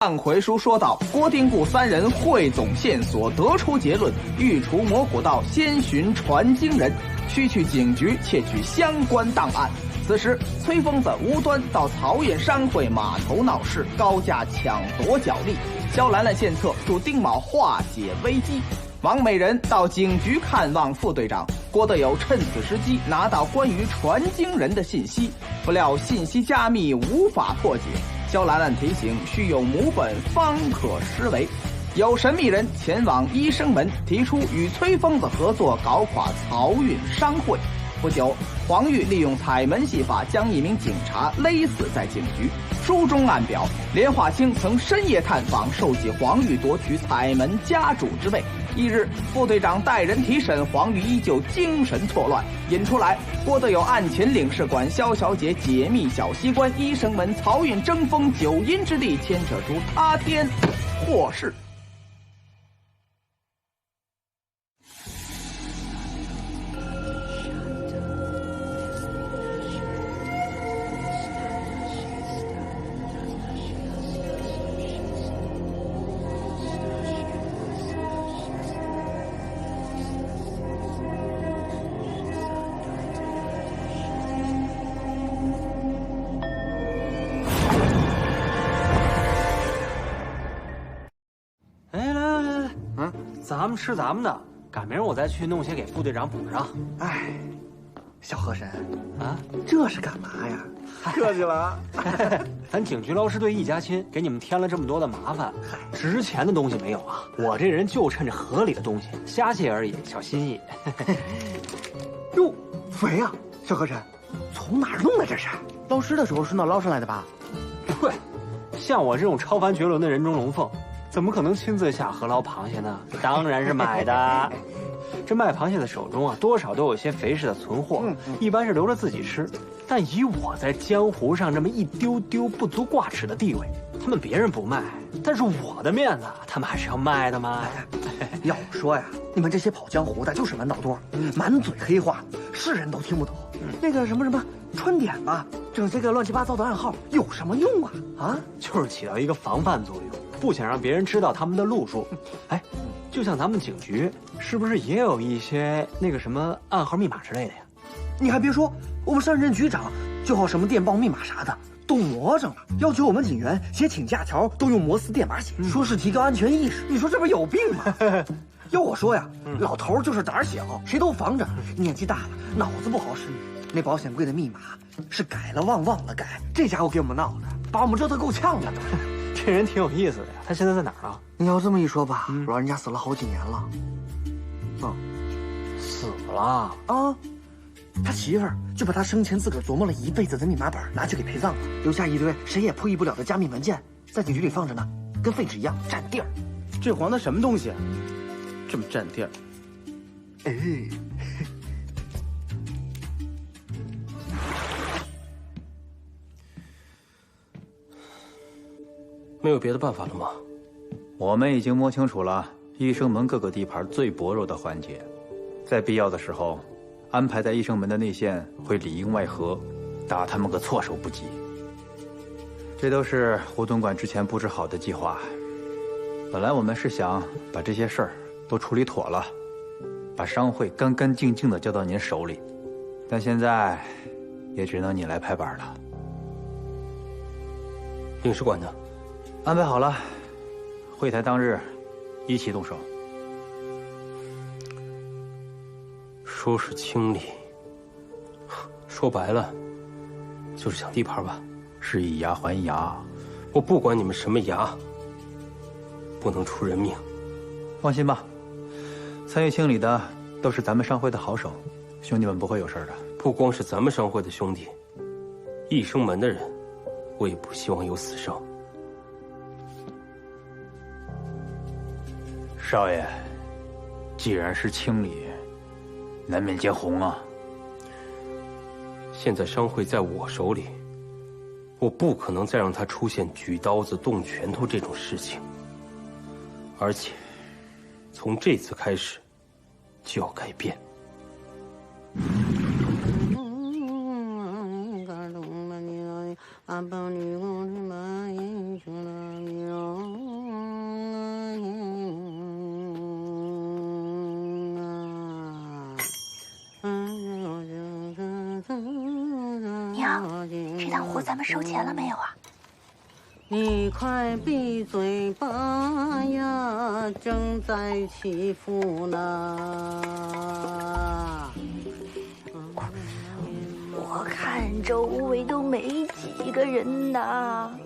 上回书说到，郭定固三人汇总线索，得出结论：欲除魔古道，先寻传经人，须去警局窃取相关档案。此时，崔疯子无端到漕运商会码头闹事，高价抢夺角力。萧兰兰献策，助丁卯化解危机。王美人到警局看望副队长，郭德友趁此时机拿到关于传经人的信息，不料信息加密，无法破解。萧兰兰提醒，需有母本方可施为。有神秘人前往医生门，提出与崔疯子合作搞垮漕运商会。不久，黄玉利用彩门戏法将一名警察勒死在警局。书中暗表，连化清曾深夜探访，受洗黄玉夺取彩门家主之位。一日，副队长带人提审，黄玉依旧精神错乱，引出来郭德友案前领事馆萧小姐解密小西关医生门漕运争锋九阴之地，牵扯出他天祸事。咱们吃咱们的，赶明儿我再去弄些给副队长补上。哎，小河神啊，这是干嘛呀？客气了啊！咱警局捞尸队一家亲，给你们添了这么多的麻烦，值钱的东西没有啊？我这人就趁着合理的东西，瞎借而已，小心意。哟，肥啊！小河神，从哪儿弄的这是？捞尸的时候顺道捞上来的吧？对，像我这种超凡绝伦的人中龙凤。怎么可能亲自下河捞螃蟹呢？当然是买的。这卖螃蟹的手中啊，多少都有些肥食的存货，一般是留着自己吃。但以我在江湖上这么一丢丢不足挂齿的地位，他们别人不卖，但是我的面子他们还是要卖的嘛。要我说呀，你们这些跑江湖的就是满脑多，满嘴黑话，是人都听不懂。那个什么穿点吧，整这个乱七八糟的暗号有什么用啊？啊，就是起到一个防范作用。不想让别人知道他们的路数，哎，就像咱们警局，是不是也有一些那个什么暗号密码之类的呀？你还别说，我们上任局长就好什么电报密码啥的都魔怔了，要求我们警员写请假条都用摩斯电码写，说是提高安全意识。你说这不有病吗？要我说呀，老头就是胆小，谁都防着，年纪大了，脑子不好使。那保险柜的密码是改了忘了改，这家伙给我们闹的，把我们折腾够呛的都。这人挺有意思的呀，他现在在哪儿啊？你要这么一说吧，老人家死了好几年了。死了啊！他媳妇儿就把他生前自个儿琢磨了一辈子的密码本拿去给陪葬了，留下一堆谁也破译不了的加密文件，在警局里放着呢，跟废纸一样占地儿。这黄的什么东西啊？这么占地儿？哎。没有别的办法了吗？我们已经摸清楚了医生门各个地盘最薄弱的环节，在必要的时候，安排在医生门的内线会里应外合，打他们个措手不及。这都是胡总管之前布置好的计划。本来我们是想把这些事儿都处理妥了，把商会干干净净的交到您手里，但现在也只能你来拍板了。领事馆呢？安排好了，会谈当日一起动手。说是清理，说白了就是抢地盘吧。是以牙还牙。我不管你们什么牙，不能出人命。放心吧，参与清理的都是咱们商会的好手，兄弟们不会有事的。不光是咱们商会的兄弟，一生门的人，我也不希望有死伤。少爷，既然是清理，难免见红啊。现在商会在我手里，我不可能再让他出现举刀子动拳头这种事情。而且，从这次开始，就要改变。阿爸女公主把英雄的鸟。这趟活咱们收钱了没有啊？你快闭嘴吧呀，正在祈福呢。我看周围都没几个人呢，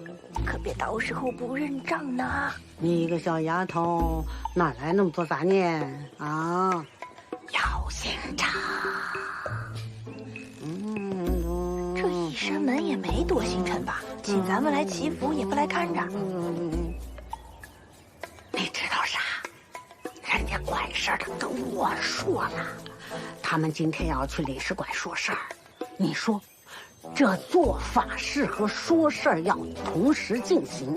可别到时候不认账呢。你一个小丫头，哪来那么多杂念啊？要现场。这一生门也没多星辰吧？请咱们来祈福，也不来看着。你知道啥？人家管事儿的跟我说了，他们今天要去领事馆说事儿。你说，这做法事和说事儿要同时进行，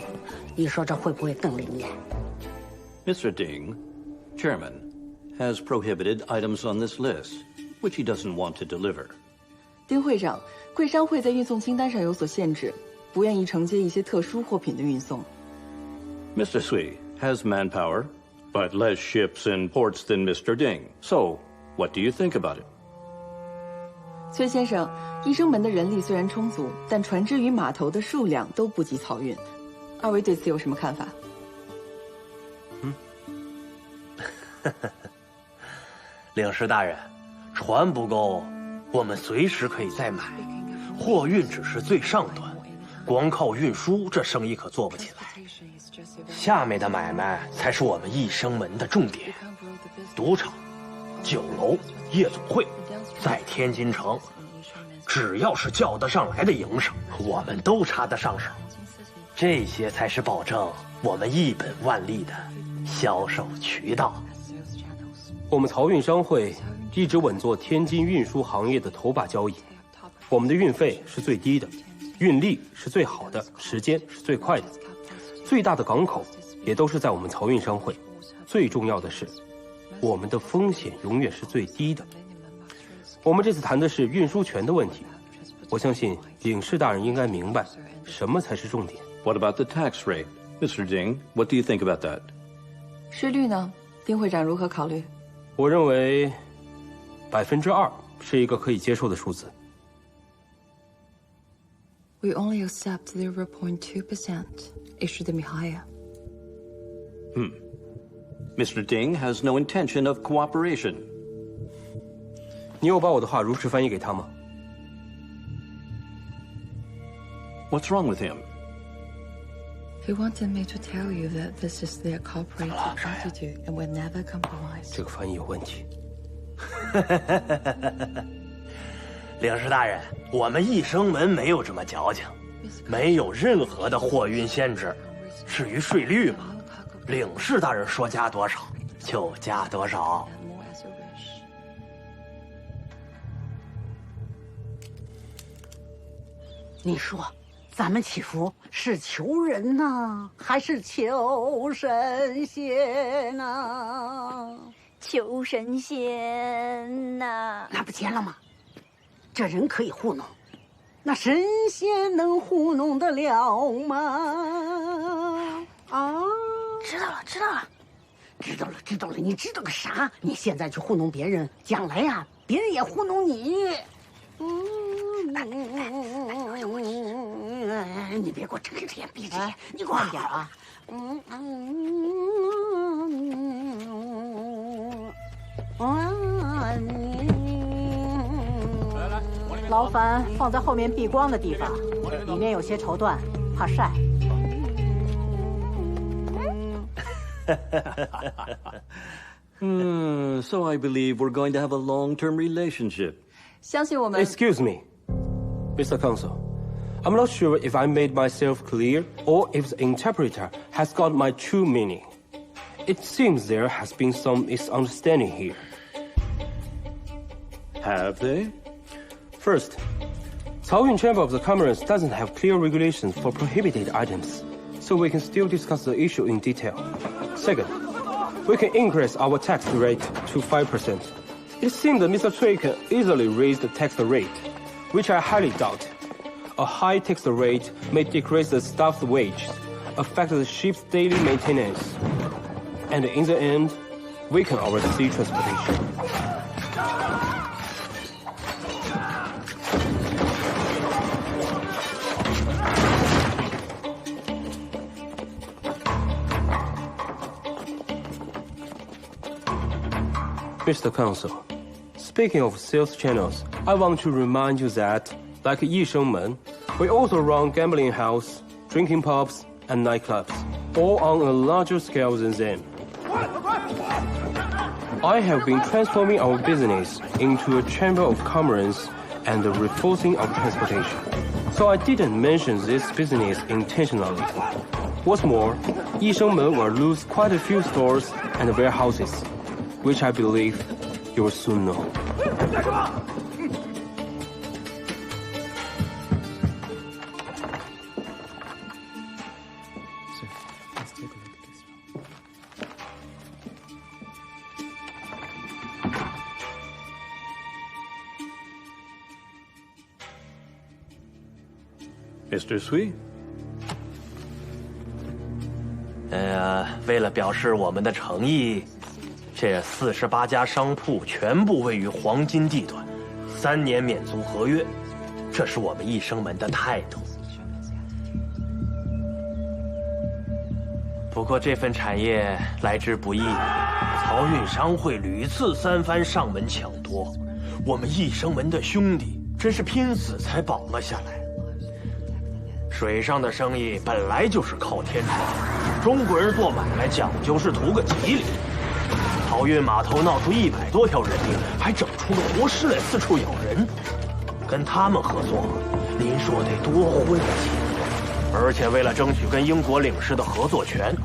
你说这会不会更灵验 ？Mr. Ding, Chairman, has prohibited items on this list, which he doesn't want to deliver. 丁会长，贵商会在运送清单上有所限制，不愿意承接一些特殊货品的运送。Mr. Sui has manpower, but less ships and ports than Mr. Ding. So, what do you think about it? 崔先生，医生门的人力虽然充足，但船只与码头的数量都不及漕运。二位对此有什么看法？领事大人，船不够，我们随时可以再买。货运只是最上端，光靠运输这生意可做不起来。下面的买卖才是我们益生门的重点。赌场、酒楼、夜总会，在天津城，只要是叫得上来的营生，我们都插得上手。这些才是保证我们一本万利的销售渠道。我们漕运商会一直稳坐天津运输行业的头把交椅，我们的运费是最低的，运力是最好的，时间是最快的，最大的港口也都是在我们漕运商会。最重要的是，我们的风险永远是最低的。我们这次谈的是运输权的问题，我相信领事大人应该明白什么才是重点。What about the tax rate? Mr. Ding, what do you think about that? 税率呢？丁会长如何考虑？我认为2%是一个可以接受的数字。We only accept 0.2%. It should be higher. Mr. Ding has no intention of cooperation. 你有把我的话如实翻译给他吗？ What's wrong with him? He wanted me to tell you that this is their cooperative attitude and will never compromise. 这个翻译有问题。领事大人，我们益生门没有这么矫情，没有任何的货运限制。至于税率嘛，领事大人说加多少就加多少。你说，咱们祈福是求人呢，还是求神仙呢？求神仙呐！那不结了吗？这人可以糊弄，那神仙能糊弄得了吗？啊！知道了，知道了，知道了，知道了。你知道个啥？你现在去糊弄别人，将来呀，别人也糊弄你。你别给我睁着眼闭着眼，你给我慢点啊！劳烦放在后面避光的地方，里面有些绸缎，怕晒。So I believe we're going to have a long-term relationship. 相信我们。Excuse me, Mr. Consul. I'm not sure if I made myself clear or if the interpreter has got my true meaning. It seems there has been some misunderstanding here. Have they? First, Caoyun Chamber of the Commerce doesn't have clear regulations for prohibited items, so we can still discuss the issue in detail. Second, we can increase our tax rate to 5%. It seems that Mr. Cui can easily raise the tax rate, which I highly doubt. A high tax rate may decrease the staff's wages, affect the ship's daily maintenance, and in the end, weaken our sea transportation. Mr. Counsel, speaking of sales channels, I want to remind you that, like Yi Shengmen, we also run gambling house, drinking pubs, and nightclubs, all on a larger scale than them. I have been transforming our business into a chamber of commerce and the reinforcing of transportation. So I didn't mention this business intentionally. What's more, Yi Shengmen will lose quite a few stores and warehouses, which I believe you will soon know. Mr. Sui? 为了表示我们的诚意，这48家商铺全部位于黄金地段，3年免租合约，这是我们益生门的态度。不过这份产业来之不易，漕运商会屡次3番上门抢夺，我们益生门的兄弟真是拼死才保了下来。水上的生意本来就是靠天窗，中国人做买卖讲究是图个吉利。漕运码头闹出100多条人命，还整出个活尸来四处咬人，跟他们合作，您说得多晦气！而且为了争取跟英国领事的合作权，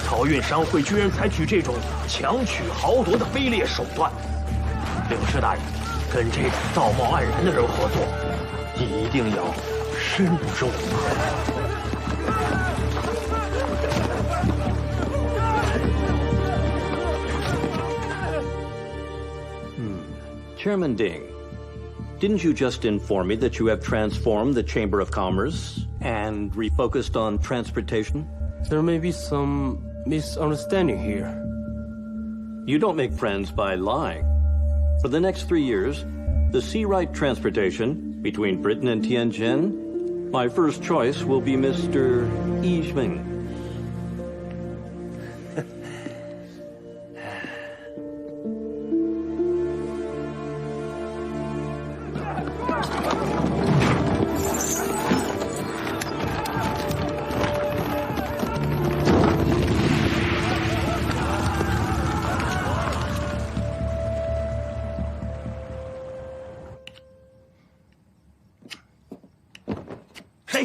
漕运商会居然采取这种强取豪夺的卑劣手段。领事大人，跟这种道貌岸然的人合作，一定要慎重啊！ Chairman Ding, didn't you just inform me that you have transformed the Chamber of Commerce and refocused on transportation? There may be some misunderstanding here. You don't make friends by lying. For the next 3 years, the sea right transportation between Britain and Tianjin, my first choice will be Mr. Yi Shengmen.谁？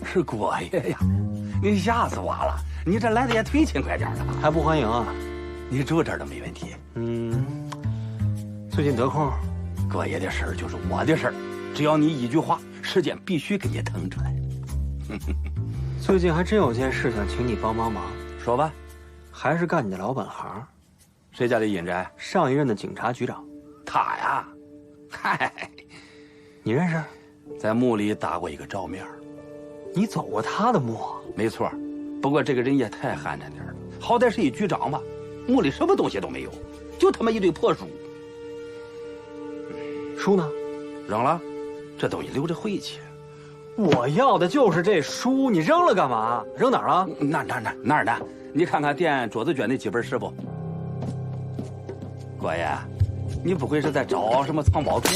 是果爷呀！你吓死我了！你这来的也忒勤快点了，还不欢迎啊？你住这儿都没问题。最近得空？果爷的事儿就是我的事儿，只要你一句话，时间必须给你腾出来。最近还真有件事想请你帮忙，说吧。还是干你的老本行。谁家的阴宅？上一任的警察局长。他呀，嗨。 你认识？在墓里打过一个照面。你走过他的墓？没错，不过这个人也太寒碜点了，好歹是一局长吧，墓里什么东西都没有，就他妈一堆破书。书呢？扔了，这东西留着晦气。我要的就是这书，你扔了干嘛？扔哪儿了？那儿呢？你看看垫桌子卷那几本诗不？果爷，你不会是在找什么藏宝图？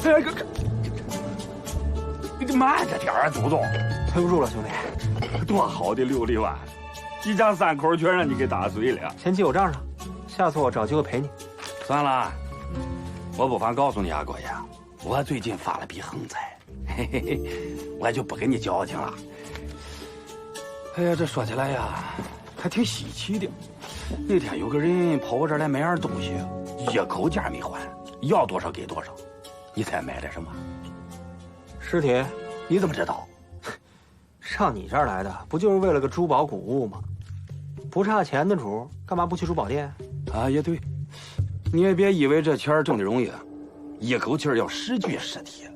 哎，你这慢着点啊，祖宗！推不住了，兄弟。多好的6里湾，一家3口全让你给打碎了。先记我账上，下次我找机会赔你。算了，我不妨告诉你啊，果爷，我最近发了笔横财，嘿嘿嘿，我就不跟你矫情了。哎呀，这说起来呀，还挺稀奇的。那天有个人跑我这儿来买样东西，一口价没还，要多少给多少。 你猜买的什么？尸体？你怎么知道？上你这儿来的不就是为了个珠宝古物吗？不差钱的主，干嘛不去珠宝店？啊，也对。你也别以为这钱儿挣的容易，一口气儿要10具尸体，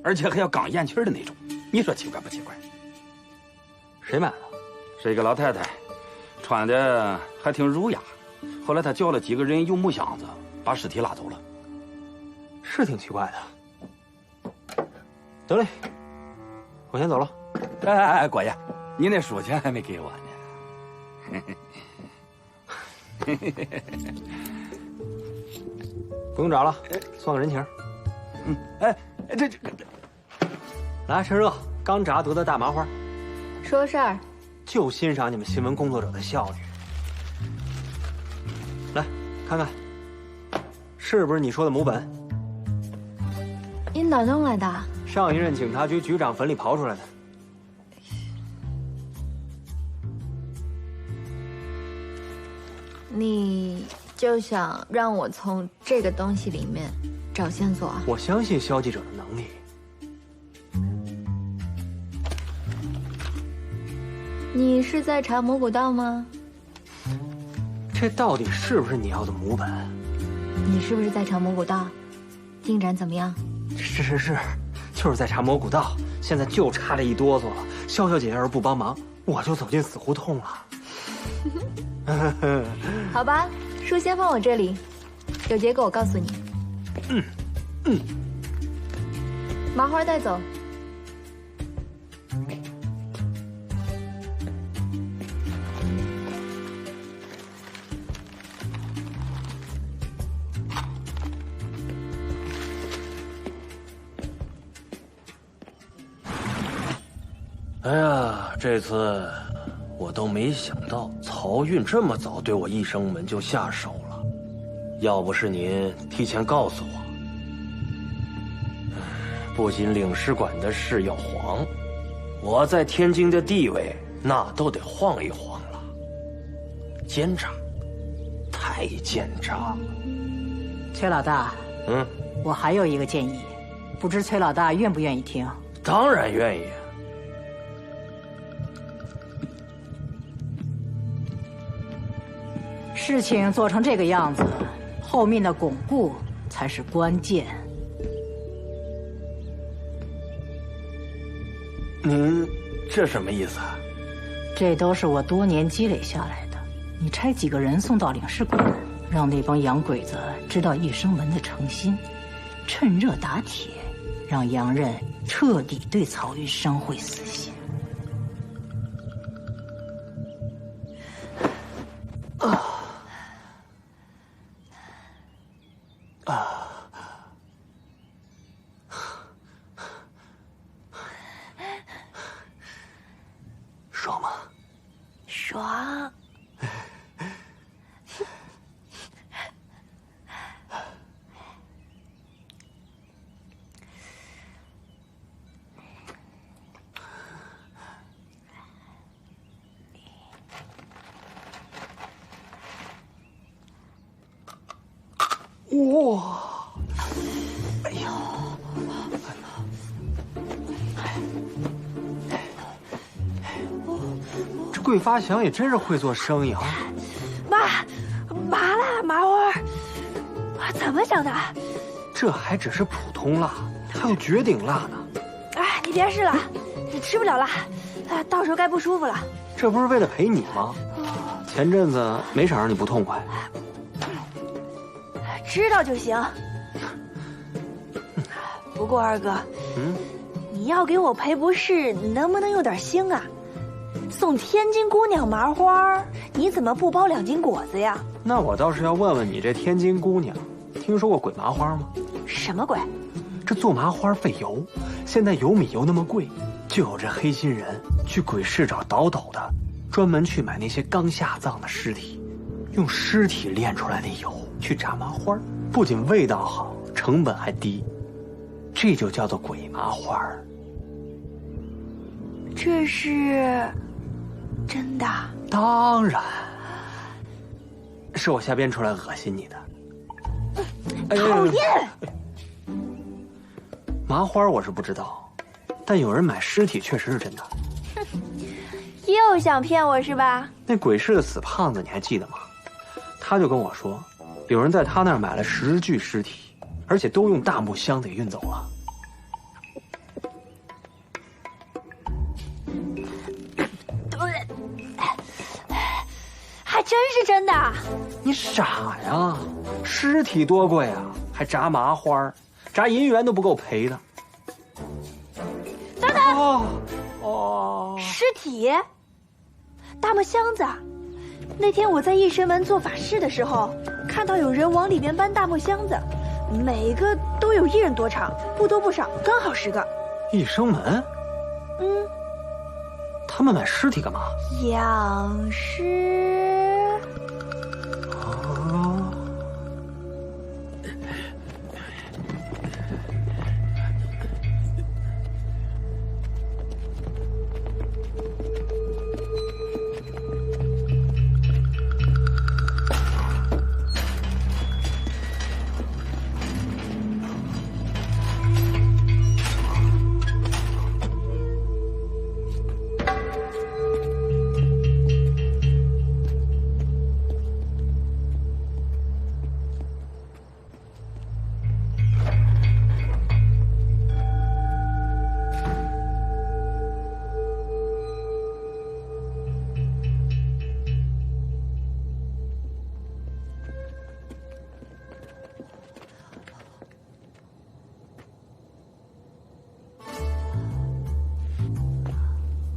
而且还要刚咽气儿的那种。你说奇怪不奇怪？谁买的？是一个老太太，穿的还挺儒雅。后来她叫了几个人用木箱子把尸体拉走了。 是挺奇怪的。得嘞，我先走了。哎，果爷，你那书钱还没给我呢。不用找了，算个人情。这，来，趁热，刚炸得的大麻花，说事儿。就欣赏你们新闻工作者的效率。来，看看，是不是你说的母本？你哪弄来的？上一任警察局局长坟里刨出来的。你就想让我从这个东西里面找线索啊？我相信肖记者的能力。你是在查蘑菇道吗？这到底是不是你要的母本？你是不是在查蘑菇道？进展怎么样？是，就是在查蘑菇道，现在就差这一哆嗦了。肖小姐要是不帮忙，我就走进死胡同了。好吧，书先放我这里，有结果我告诉你。麻花带走。哎呀，这次我都没想到曹运这么早对我一生门就下手了。要不是您提前告诉我，不仅领事馆的事要黄，我在天津的地位那都得晃一晃了。奸诈，太奸诈了。崔老大，我还有一个建议，不知崔老大愿不愿意听？当然愿意。事情做成这个样子，后面的巩固才是关键。您这什么意思啊？这都是我多年积累下来的。你差几个人送到领事馆，让那帮洋鬼子知道一生门的诚心，趁热打铁，让洋人彻底对曹运伤会死心。爽吗？爽。哇！哎呦！这桂发祥也真是会做生意啊！麻辣麻花，怎么整的？这还只是普通辣，还有绝顶辣呢。哎，你别试了，你吃不了辣，到时候该不舒服了。这不是为了陪你吗？前阵子没少让你不痛快。知道就行。不过二哥，你要给我赔不是，你能不能有点心啊？送天津姑娘麻花，你怎么不包2斤果子呀？那我倒是要问问你，这天津姑娘，听说过鬼麻花吗？什么鬼？这做麻花费油，现在油米油那么贵，就有这黑心人去鬼市找倒斗的，专门去买那些刚下葬的尸体，用尸体炼出来的油去炸麻花，不仅味道好，成本还低，这就叫做鬼麻花。这是真的？当然，是我瞎编出来恶心你的。讨厌！麻花我是不知道，但有人买尸体确实是真的。又想骗我是吧？那鬼市的死胖子你还记得吗？他就跟我说，有人在他那儿买了10具尸体，而且都用大木箱子给运走了。还真是真的？你傻呀！尸体多贵啊，还炸麻花，炸银元都不够赔的。等等！尸体，大木箱子，那天我在一生门做法事的时候，看到有人往里面搬大木箱子，每个都有1人多长，不多不少，刚好10个。一生门？他们买尸体干嘛？养尸。哦。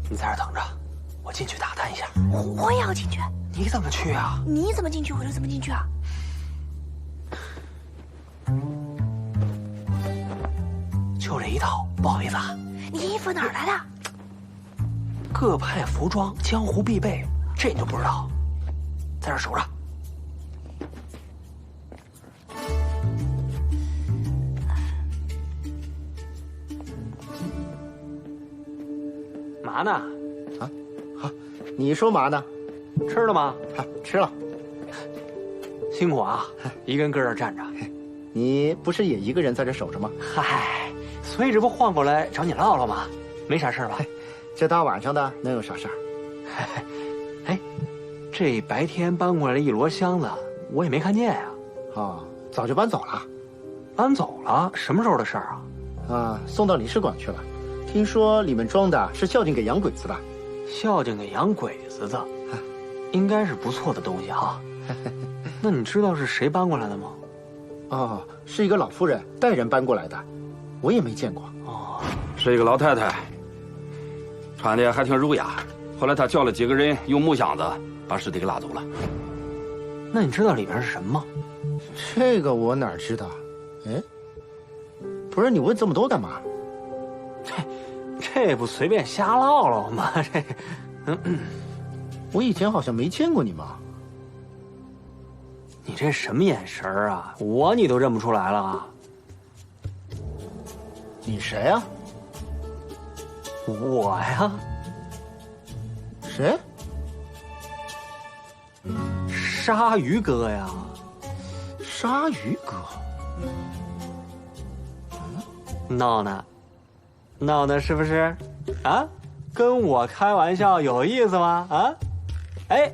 你在这儿等着，我进去打探一下。我也要进去。你怎么去啊？你怎么进去我就怎么进去啊。就这一套，不好意思啊。你衣服哪儿来的？各派服装，江湖必备，这你就不知道？在这儿守着。嘛呢？啊，好，你说嘛呢？吃了吗？吃了。辛苦啊，一个人搁这儿站着。你不是也一个人在这守着吗？嗨，所以这不换过来找你唠唠吗？没啥事儿吧？这大晚上的能有啥事儿？哎，这白天搬过来了一摞箱子，我也没看见呀。哦，早就搬走了。搬走了？什么时候的事儿啊？啊，送到领事馆去了。听说里面装的是孝敬给洋鬼子的。孝敬给洋鬼子的，应该是不错的东西哈。那你知道是谁搬过来的吗？哦，是一个老妇人带人搬过来的，我也没见过。哦，是一个老太太，穿的还挺儒雅。后来她叫了几个人，用木箱子把尸体给拉走了。那你知道里边是什么吗？这个我哪知道？哎，不是你问这么多干嘛？这不随便瞎唠唠吗？这，我以前好像没见过你嘛。你这什么眼神啊？你都认不出来了啊？你谁呀？我呀。谁？鲨鱼哥呀。鲨鱼哥。闹呢？闹呢是不是？啊？跟我开玩笑有意思吗？啊？哎，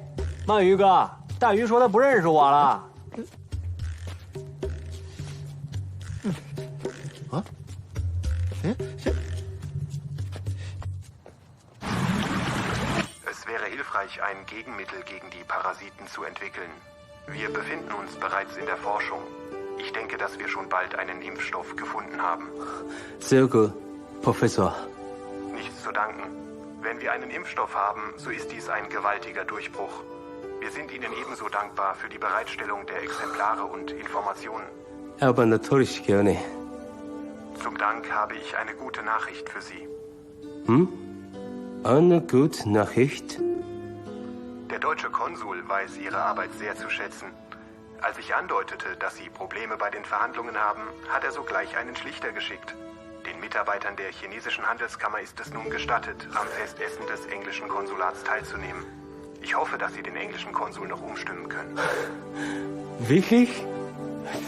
鳗鱼哥，大鱼说他不认识我了。啊？哎，这。Es wäre hilfreich, ein Gegenmittel gegen die Parasiten zu entwickeln. Wir befinden uns bereits in der Forschung. Ich denke, dass wir schon bald einen Impfstoff gefunden haben. Sehr gut, Professor. Nichts zu danken. Wenn wir einen Impfstoff haben, so ist dies ein gewaltiger Durchbruch. Wir sind Ihnen ebenso dankbar für die Bereitstellung der Exemplare und Informationen. Aber natürlich gerne. Zum Dank habe ich eine gute Nachricht für Sie. Hm? Eine gute Nachricht? Der deutsche Konsul weiß Ihre Arbeit sehr zu schätzen. Als ich andeutete, dass Sie Probleme bei den Verhandlungen haben, hat er sogleich einen Schlichter geschickt. Den Mitarbeitern der chinesischen Handelskammer ist es nun gestattet, am Festessen des englischen Konsulats teilzunehmen. Ich hoffe, dass Sie den englischen Konsul noch umstimmen können. Wirklich?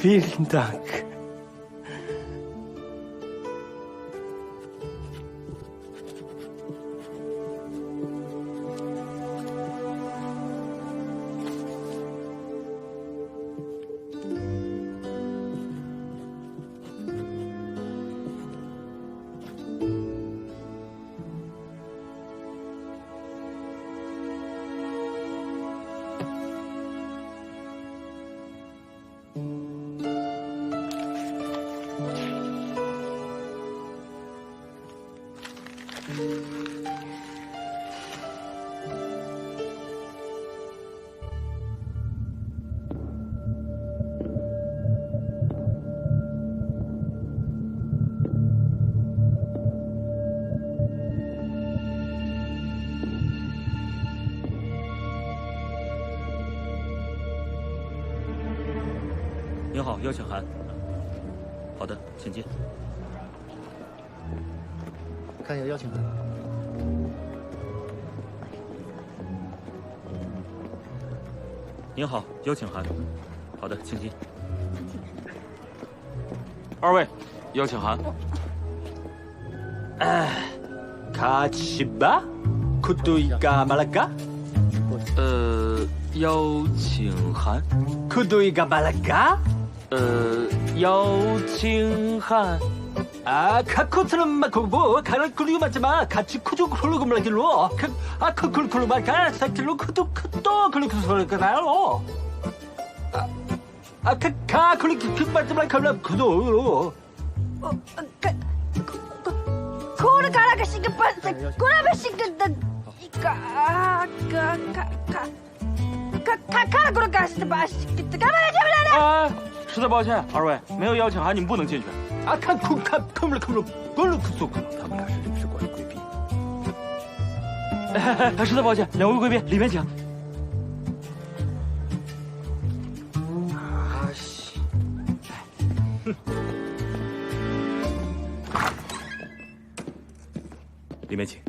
Vielen Dank. 您好，邀请函。好的，请进。看一下邀请函。您好，邀请函。好的，请进。二位，邀请函。卡奇巴，库杜伊嘎马拉嘎。邀请函。库杜伊嘎马拉嘎。邀请函。卡库特勒马库布，卡拉库里马什么？卡奇库就库鲁古马拉吉罗，库库鲁马卡萨吉罗库都库多库鲁库索格来喽。卡库里库马什么卡拉库多罗。库拉卡拉卡西个巴塞，库拉巴西个的，卡拉库拉卡西的巴西，干嘛来这么来的？实在抱歉，二位没有邀请函，你们不能进去。看不了，不了，他们俩是领事馆贵宾。实在抱歉，两位贵宾，里面请。里面请。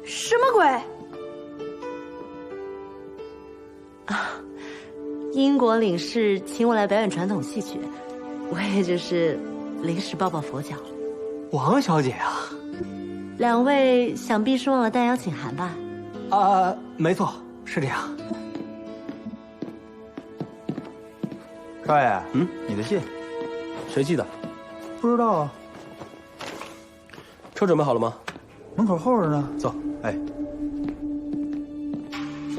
什么鬼？啊，英国领事请我来表演传统戏曲，我也就是临时抱抱佛脚。王小姐啊，两位想必是忘了带邀请函吧？没错，是这样。少爷，你的信，谁寄的？不知道啊。车准备好了吗？门口候着呢。走。哎，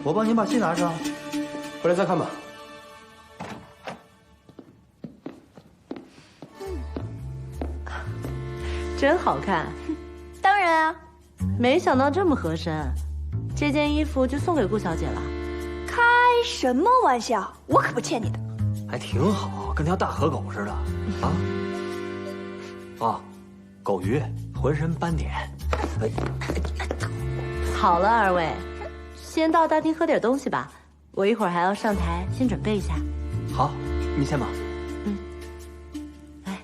我帮您把信拿上。回来再看吧。真好看。当然啊。没想到这么合身，这件衣服就送给顾小姐了。开什么玩笑？我可不欠你的。还挺好，跟条大河狗似的啊！哦，狗鱼，浑身斑点。好了，二位，先到大厅喝点东西吧。我一会儿还要上台，先准备一下。好，你先忙。来。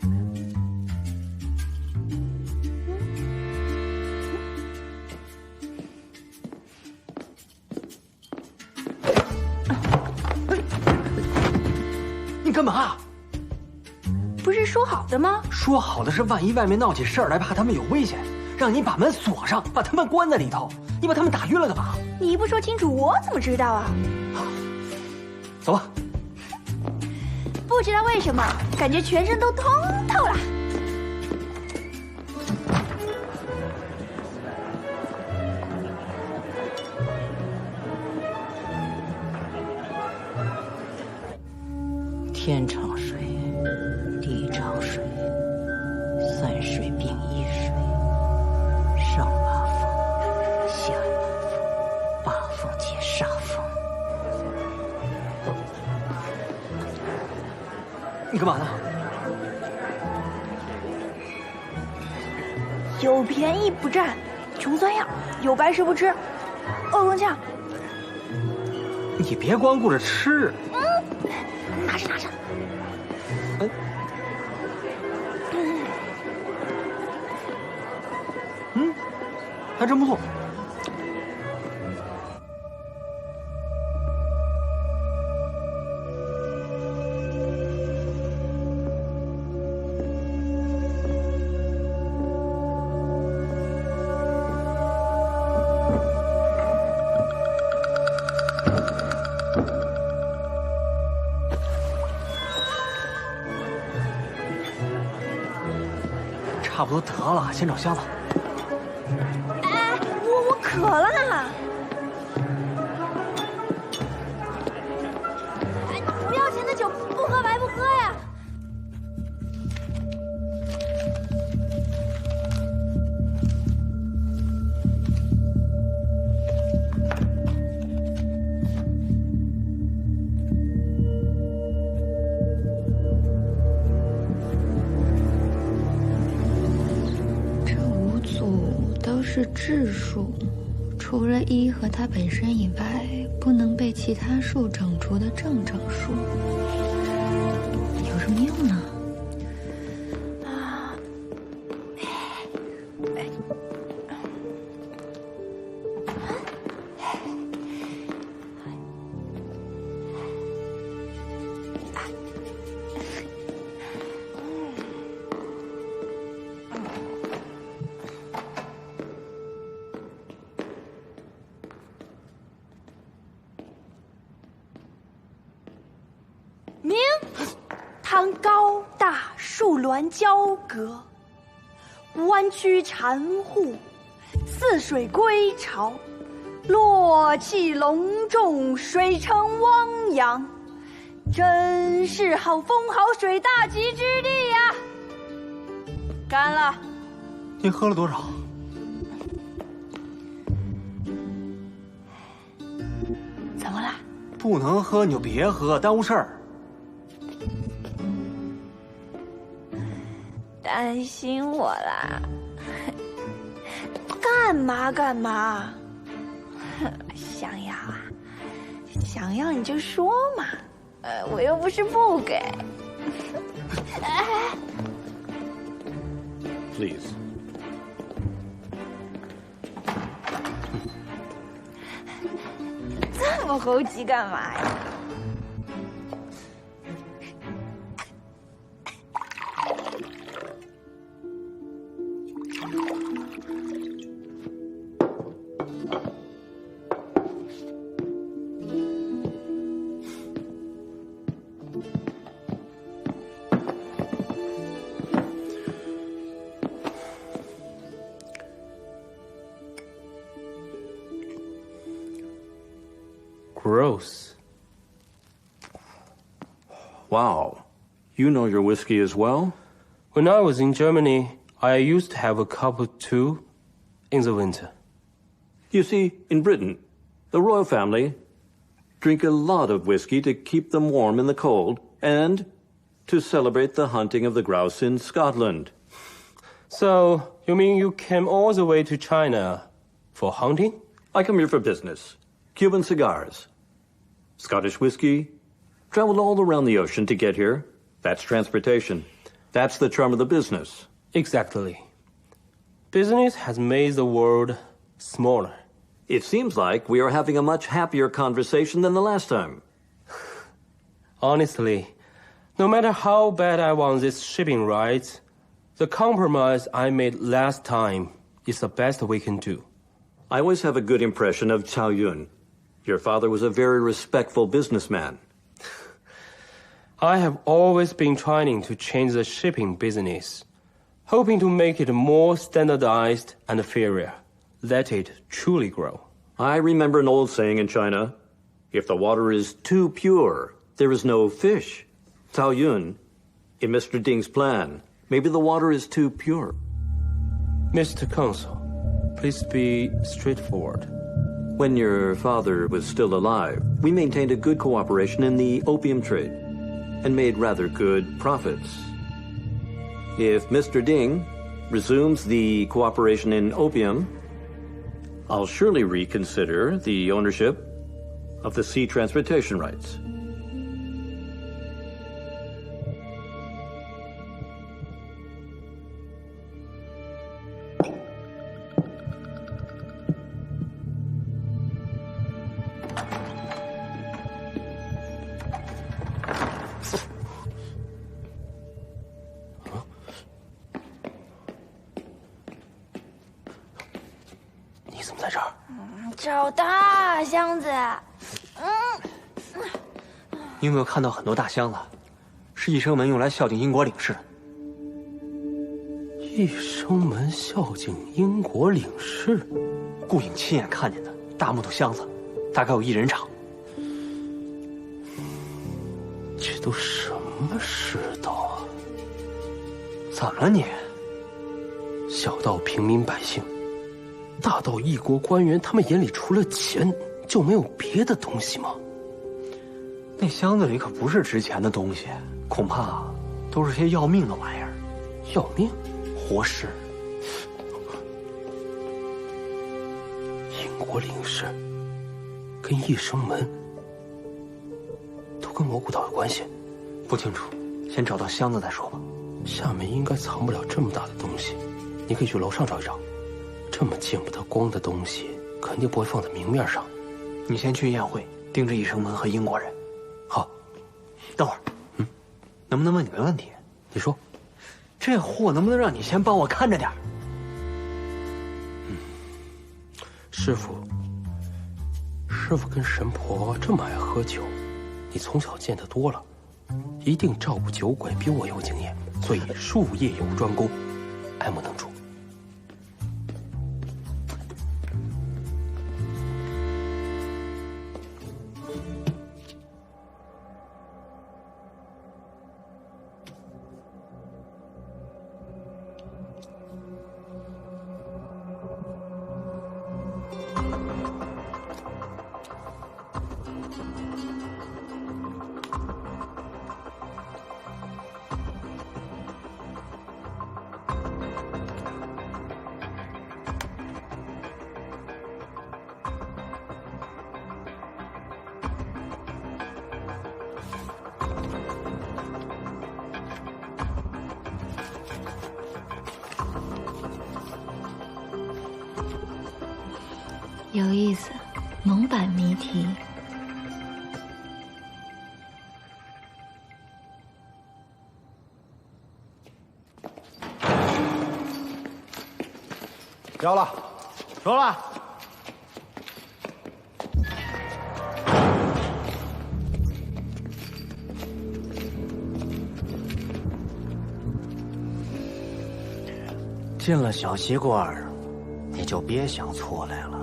你干嘛？不是说好的吗？说好的是，万一外面闹起事儿来，怕他们有危险，让你把门锁上，把他们关在里头。你把他们打晕了干嘛？你不说清楚，我怎么知道啊？走吧。不知道为什么，感觉全身都通透了。天长水，地长水，三水并一水，上八风，下南风，八风皆煞风。你干嘛呢？有便宜不占，穷酸样，有白食不吃，恶龙酱。你别光顾着吃。拿着拿着。还真不错。差不多得了，先找箱子。哎，我渴了呢。哎，不要钱的酒不喝白不喝呀。是质数，除了1和它本身以外，不能被其他数整除的正整数，有什么用呢？明，汤高大，树峦交隔，弯曲缠护，似水归潮，落气隆重，水城汪洋，真是好风好水大吉之地呀！干了。你喝了多少？怎么了？不能喝你就别喝，耽误事儿。担心我啦？干嘛干嘛？想要啊？想要你就说嘛，我又不是不给。Please. 这么猴急干嘛呀？Gross. Wow. You know your whiskey as well? When I was in Germany, I used to have a cup or two in the winter. You see, in Britain, the royal family drink a lot of whiskey to keep them warm in the cold and to celebrate the hunting of the grouse in Scotland. So, you mean you came all the way to China for hunting? I come here for business. Cuban cigars. Scottish whiskey. Traveled all around the ocean to get here. That's transportation. That's the charm of the business. Exactly. Business has made the world smaller. It seems like we are having a much happier conversation than the last time. Honestly, no matter how bad I want this shipping rights, the compromise I made last time is the best we can do. I always have a good impression of Cao Yun. Your father was a very respectful businessman. I have always been trying to change the shipping business, hoping to make it more standardized and fairer, let it truly grow. I remember an old saying in China, if the water is too pure, there is no fish. Cao Yun, in Mr. Ding's plan, maybe the water is too pure. Mr. Consul, please be straightforward. When your father was still alive, we maintained a good cooperation in the opium trade and made rather good profits. If Mr. Ding resumes the cooperation in opium, I'll surely reconsider the ownership of the sea transportation rights.找大箱子。你有没有看到很多大箱子？是义生门用来孝敬英国领事。义生门孝敬英国领事？顾影亲眼看见的大木头箱子，大概有1人长。这都什么世道啊？怎么了你？小到平民百姓，大到异国官员，他们眼里除了钱就没有别的东西吗？那箱子里可不是值钱的东西，恐怕都是些要命的玩意儿。要命？活尸。英国领事跟一生门都跟蘑菇岛有关系？不清楚，先找到箱子再说吧。下面应该藏不了这么大的东西，你可以去楼上找一找。这么见不得光的东西，肯定不会放在明面上。你先去宴会，盯着一生门和英国人。好，等会儿，能不能问你个问题？你说，这货能不能让你先帮我看着点儿？师傅跟神婆这么爱喝酒，你从小见得多了，一定照顾酒鬼比我有经验，所以术业有专攻，爱莫能助。有意思，蒙版谜题。交了，收了。进了小西馆，你就别想出来了。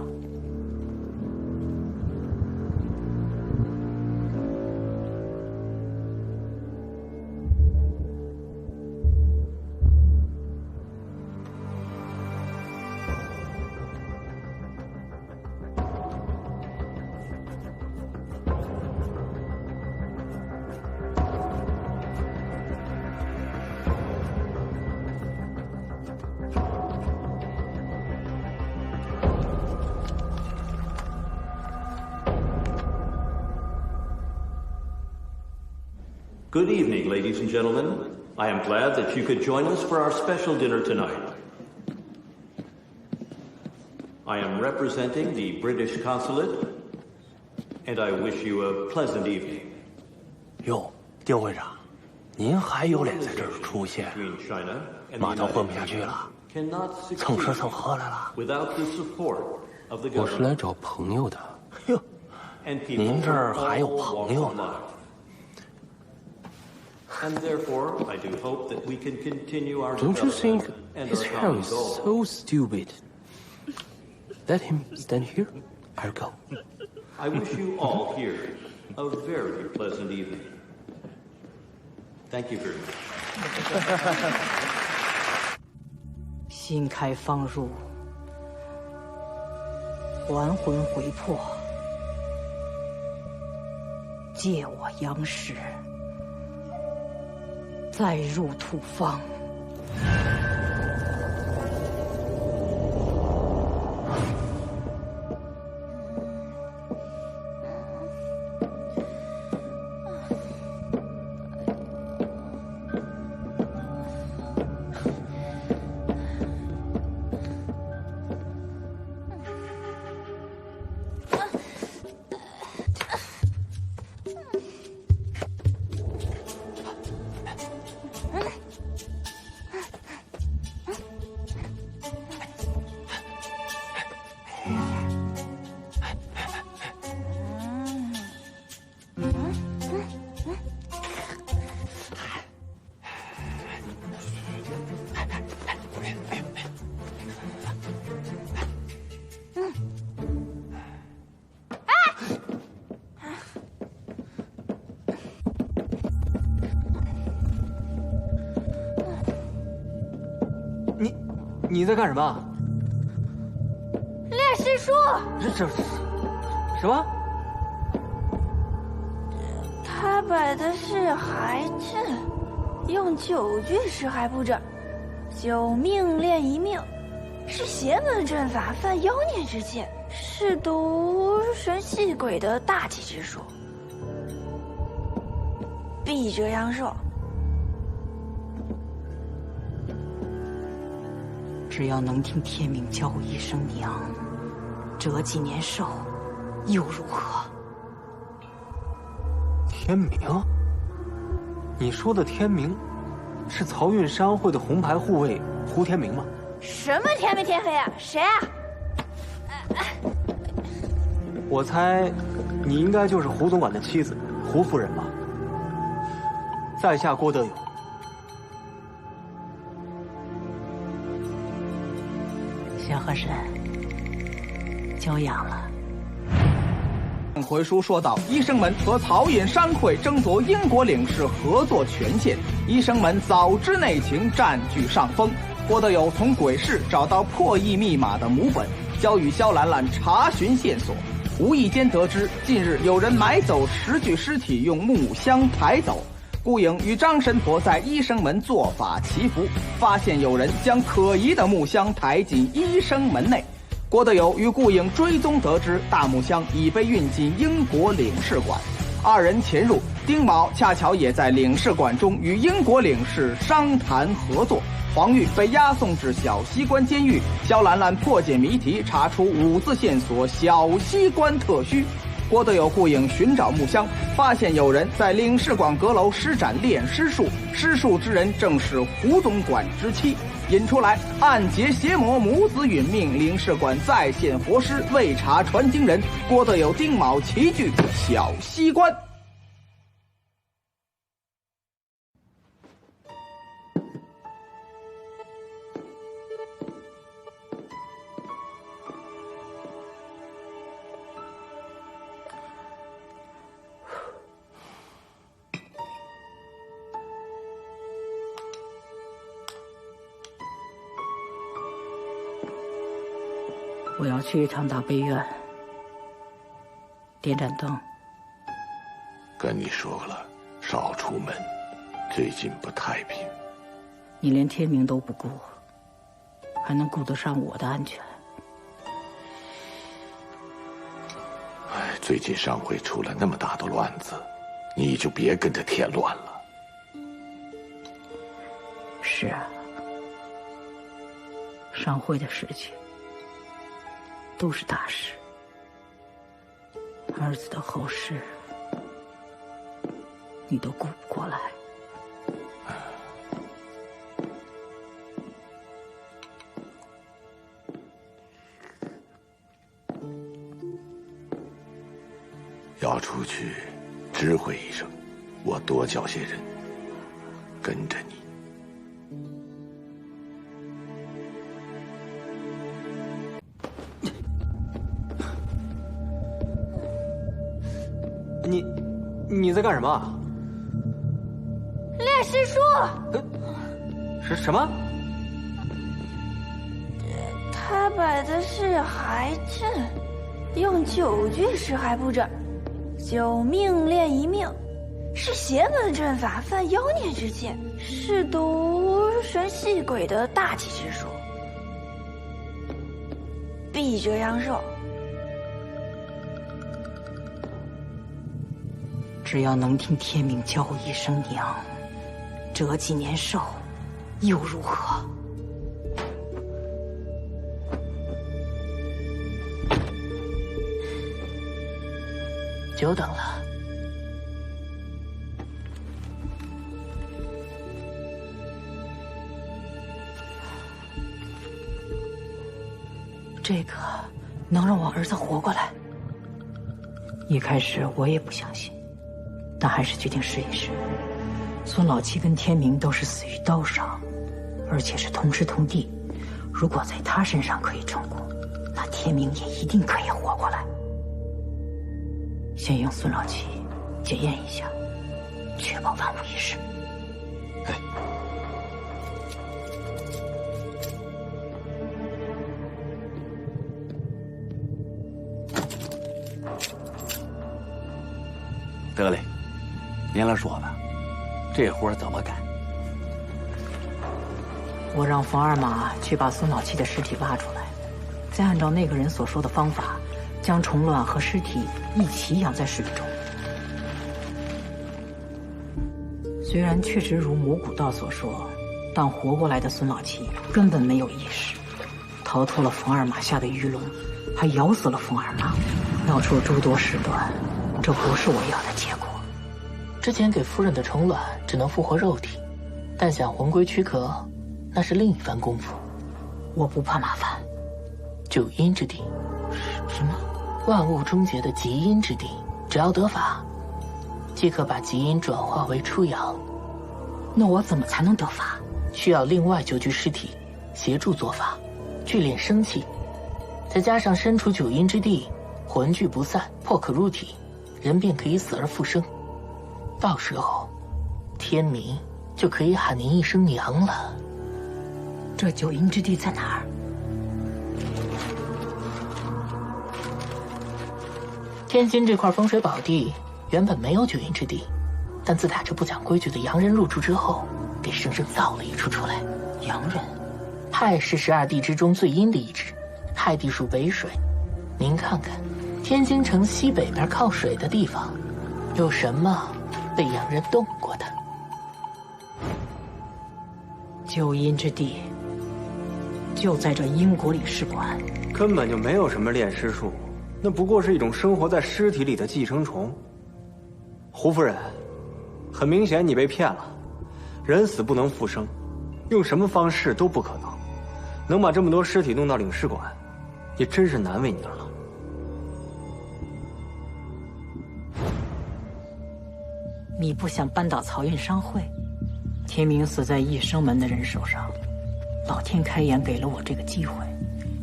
Good evening, ladies and gentlemen. I am glad that you could join us for our special dinner tonight. I am representing the British consulate, and I wish you a pleasant evening. 哟，丁会长，您还有脸在这儿出现？码头混不下去了，蹭吃蹭喝来了。我是来找朋友的。哟，您这儿还有朋友呢？ And therefore, I do hope that we can continue our Don't you think development and his our hair common is goal. so stupid? Let him stand here. I'll go. I wish you all here a very pleasant evening. Thank you very much. 新开方入，还魂回魄，借我阳石。 再入土方。你在干什么？练诗书。这什么？他摆的是孩阵，用9句诗还不整，9命练1命，是邪门阵法，犯妖孽之戒，是毒神戏鬼的大忌之术，必折阳寿。只要能听天明叫我一声娘，折几年寿，又如何？天明？你说的天明，是漕运商会的红牌护卫胡天明吗？什么天没天黑啊？谁啊？我猜，你应该就是胡总管的妻子胡夫人吧？在下郭德友。小和珅，久仰了。回书说到，医生们和漕运商会争夺英国领事合作权限，医生们早知内情，占据上风。郭德友从鬼市找到破译密码的母本，交与萧兰兰查询线索。无意间得知，近日有人买走10具尸体，用木箱抬走。顾影与张神婆在医生门做法祈福，发现有人将可疑的木箱抬进医生门内。郭德友与顾影追踪得知，大木箱已被运进英国领事馆。二人潜入，丁卯恰巧也在领事馆中与英国领事商谈合作。黄玉被押送至小西关监狱，萧兰兰破解谜题，查出5字线索：小西关特需。郭德友、顾影寻找木箱，发现有人在领事馆阁楼施展炼尸术，施术之人正是胡总管之妻。引出来，暗结邪魔，母子殒命，领事馆再现活尸，未查传经人。郭德友、丁卯齐聚小西关。我要去一趟大悲院，点盏灯。跟你说了，少出门，最近不太平。你连天明都不顾，还能顾得上我的安全？哎，最近商会出了那么大的乱子，你就别跟着添乱了。是啊，商会的事情都是大事，儿子的后事你都顾不过来。要出去，知会一声，我多叫些人跟着你。你在干什么？炼尸术。是什么？他摆的是骸阵，用9具尸骸布阵，9命炼1命，是邪门阵法，犯妖孽之戒，是毒神戏鬼的大忌之术，必折阳寿。只要能听天明叫我一声娘，折几年寿，又如何？久等了。这个能让我儿子活过来？一开始我也不相信。但还是决定试一试。孙老七跟天明都是死于刀伤，而且是同时同地。如果在他身上可以成功，那天明也一定可以活过来。先用孙老七检验一下，确保万无一失。得嘞，您来说吧，这活怎么干？我让冯二马去把孙老七的尸体挖出来，再按照那个人所说的方法，将虫卵和尸体一起养在水中。虽然确实如魔古道所说，但活过来的孙老七根本没有意识，逃脱了冯二马下的鱼笼，还咬死了冯二马，闹出了诸多事端，这不是我要的结果。之前给夫人的虫卵只能复活肉体，但想魂归躯壳，那是另一番功夫。我不怕麻烦。九阴之地，什么？万物终结的极阴之地，只要得法，即可把极阴转化为初阳。那我怎么才能得法？需要另外9具尸体协助做法，聚炼生气，再加上身处九阴之地，魂聚不散，魄可入体，人便可以死而复生。到时候，天明就可以喊您一声娘了。这九阴之地在哪儿？天津这块风水宝地原本没有九阴之地，但自打这不讲规矩的洋人入住之后，给生生造了一处出来。洋人，亥是12地之中最阴的一支，亥地属北水。您看看，天津城西北边靠水的地方，有什么被洋人动过的？九阴之地就在这英国领事馆，根本就没有什么炼尸术，那不过是一种生活在尸体里的寄生虫。胡夫人，很明显你被骗了，人死不能复生，用什么方式都不可能。能把这么多尸体弄到领事馆，也真是难为您了。你不想扳倒漕运商会？天明死在义生门的人手上，老天开眼给了我这个机会，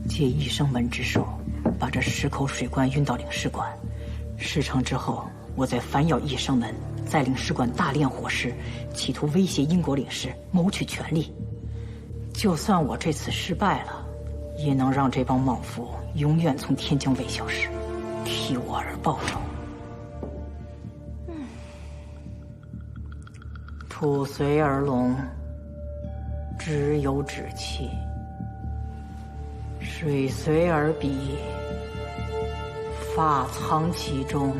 借义生门之手，把这10口水棺运到领事馆。事成之后，我再反咬义生门，在领事馆大炼火势，企图威胁英国领事，谋取权力。就算我这次失败了，也能让这帮莽夫永远从天津卫消失，替我而报仇。土随而隆，只有止气；水随而比，发藏其中。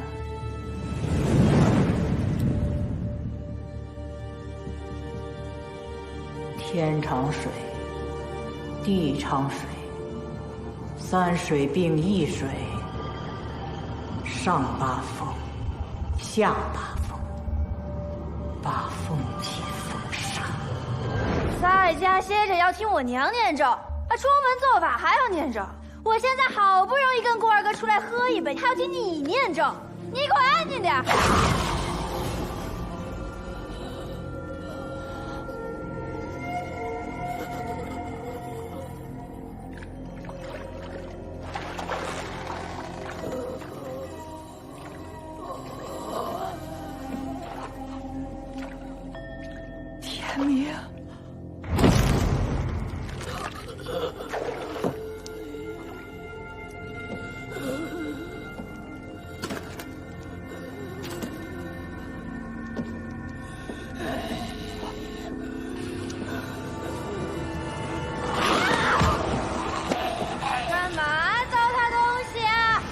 天长水，地长水，3水并1水，上8风，下8风，8风皆风沙。在家歇着要听我娘念咒，出门做法还要念咒。我现在好不容易跟郭二哥出来喝一杯，还要听你念咒，你给我安静点。天明，干嘛糟蹋东西啊？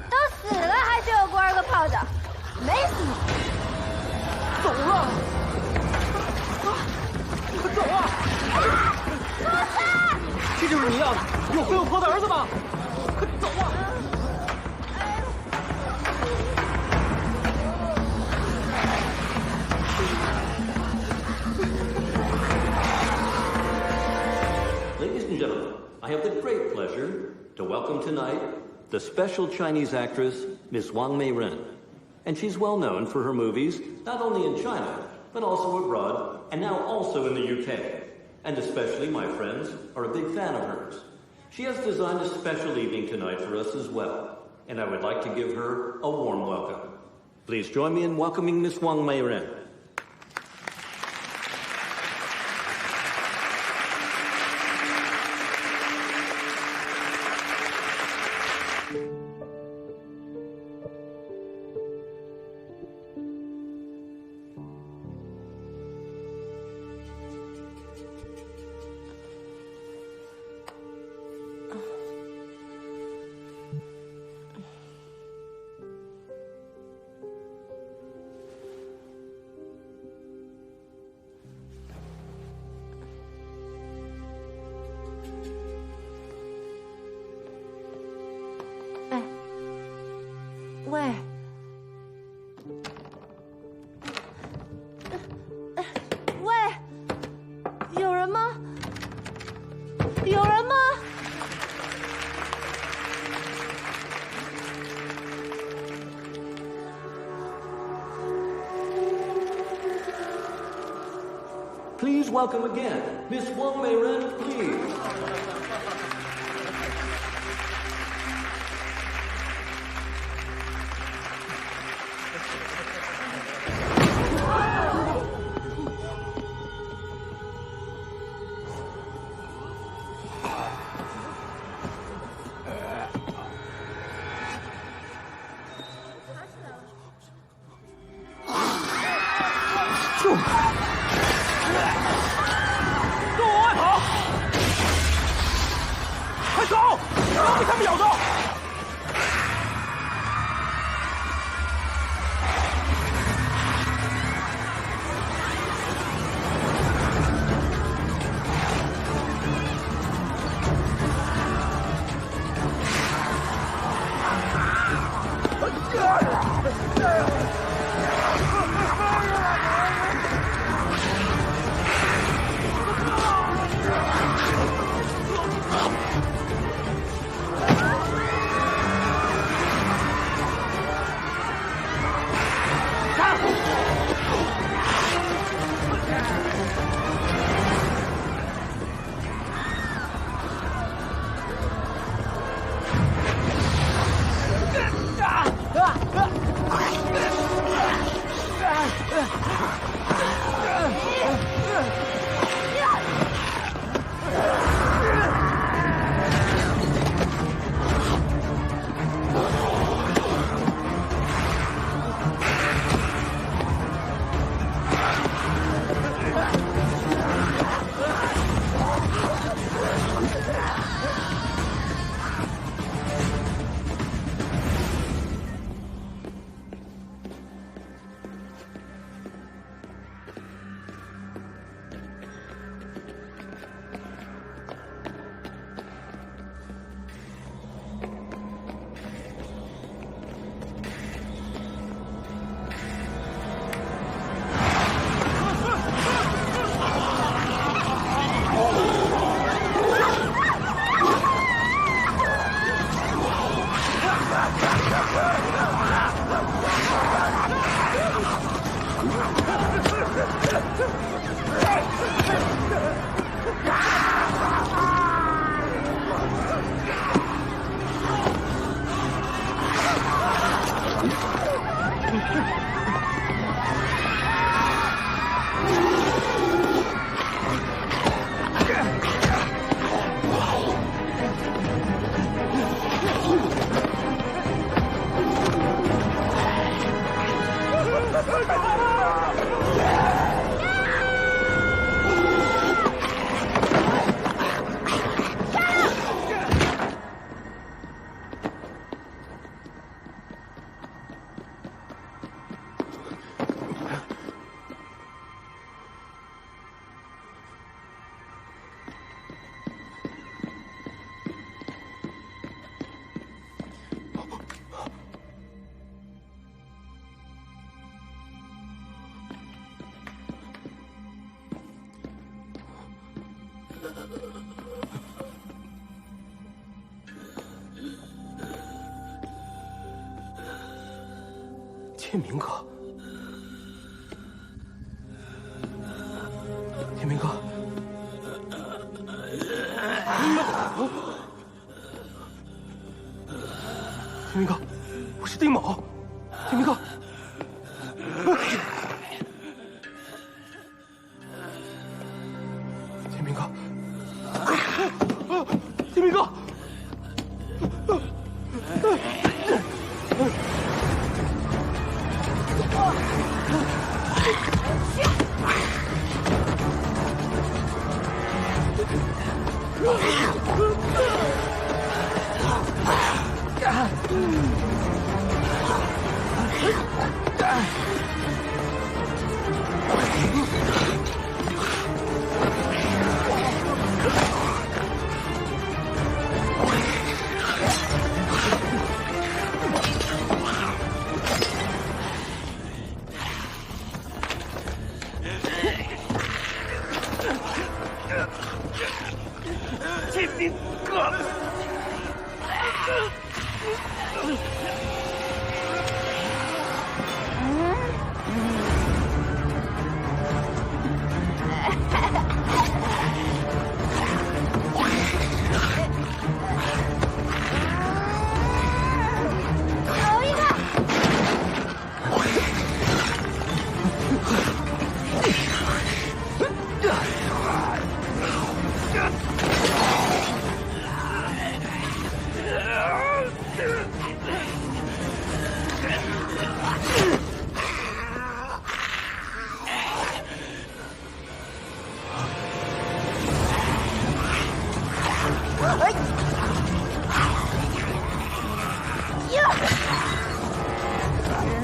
都死了还学我郭二哥泡着，没死你！走了，快走啊！这就是你要的有夫有婆的儿子吗？快走啊！Ladies and gentlemen, I have the great pleasure to welcome tonight the special Chinese actress, Miss Wang Meiren. And she's well known for her movies, not only in China, but also abroad, and now also in the UK. And especially my friends are a big fan of hers. She has designed a special evening tonight for us as well, and I would like to give her a warm welcome. Please join me in welcoming Miss Wang Meiren. Please welcome again, Miss Wang Meiren, please.天明哥，天明哥，天明哥，我是丁某，天明哥，天明哥，天明哥。人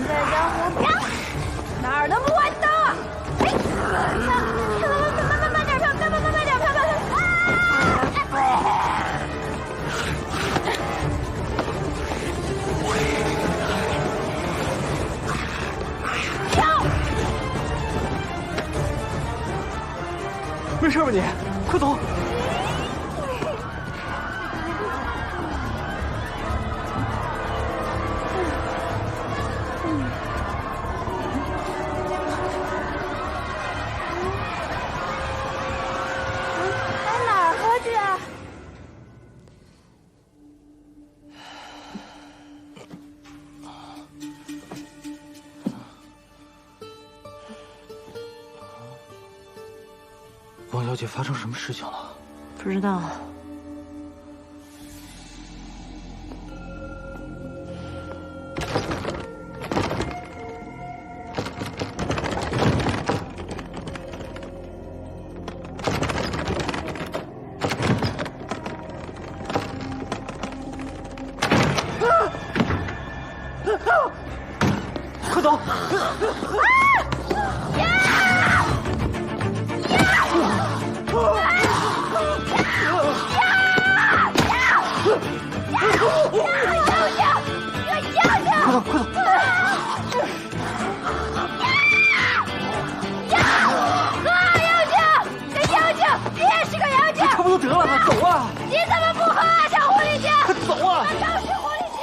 在江湖飘，哪儿都不会到。慢点飘，慢点飘。飘！没事吧你？快走！王小姐发生什么事情了？不知道。快走！差不多得了，走啊！你怎么不喝啊，小狐狸精？快走啊！都是狐狸精！